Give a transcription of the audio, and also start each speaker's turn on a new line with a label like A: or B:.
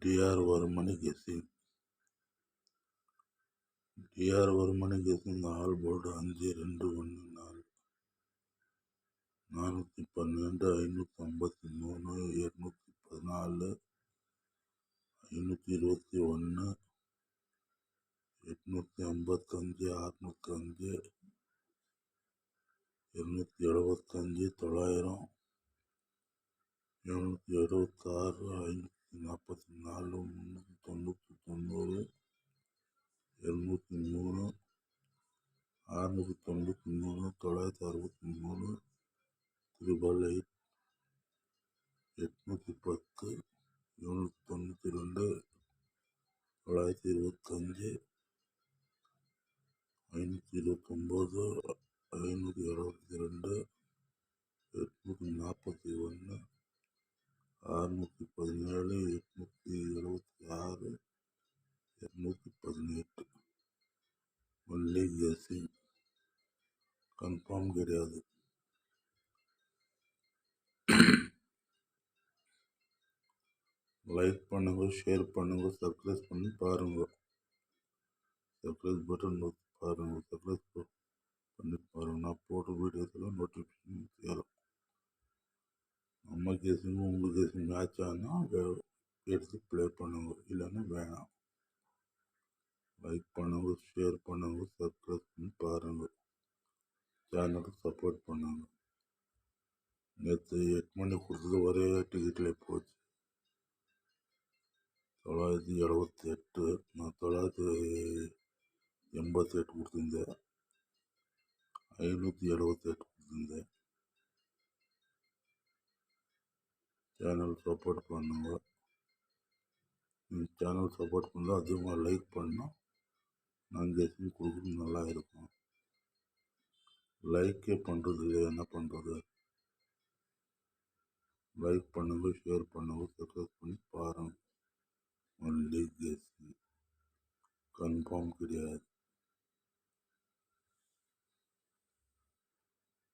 A: TR வருமனி guessing. TR வருமனி guessing all board 5-2-1-4 412 553 214 521 855 605 275 900 776 544 390 203 693 963 810 792 925 529 562 841 617 876 218. Only guessing, confirm கிடையாது. லைக் பண்ணுங்க, ஷேர் பண்ணுங்க, சப்ஸ்கிரைப் பண்ணி பாருங்க. சப்ஸ்கிரைப் பட்டன் பாருங்க, சப்ஸ்கிரைப் பண்ணி பாருங்க. நான் போடுற வீடியோஸ்லாம் நோட்டிஃபிகேஷன் சேரும். நம்ம கேஸிங்க உங்கள் கேஸிங் மேட்ச் ஆனால் எடுத்து ப்ளே பண்ணுங்க, இல்லைன்னா வேணாம். லைக் பண்ணுங்க, ஷேர் பண்ணுங்க, சப்ஸ்கிரைப் பண்ணி பாருங்க. சேனலுக்கு சப்போர்ட் பண்ணுங்க. நேற்று 8 மணி கொடுத்தது ஒரே டிக்கெட்டில் போச்சு. 978. நான் 988 கொடுத்துருந்தேன். 578 கொடுத்துருந்தேன். சேனல் சப்போர்ட் பண்ணுங்க. சேனல் சப்போர்ட் பண்ணால் அதிகமாக லைக் பண்ணால் நான் கெஸ்ஸிங் கொடுக்குறது நல்லா இருக்கும். லைக்கே பண்ணுறது இல்லை, என்ன பண்ணுறது? லைக் பண்ணுங்க, ஷேர் பண்ணுங்க, சப்ஸ்கிரைப் பண்ணி பாருங்கள். ஒன்லி கெஸ்ஸிங், கன்ஃபார்ம் கிடையாது.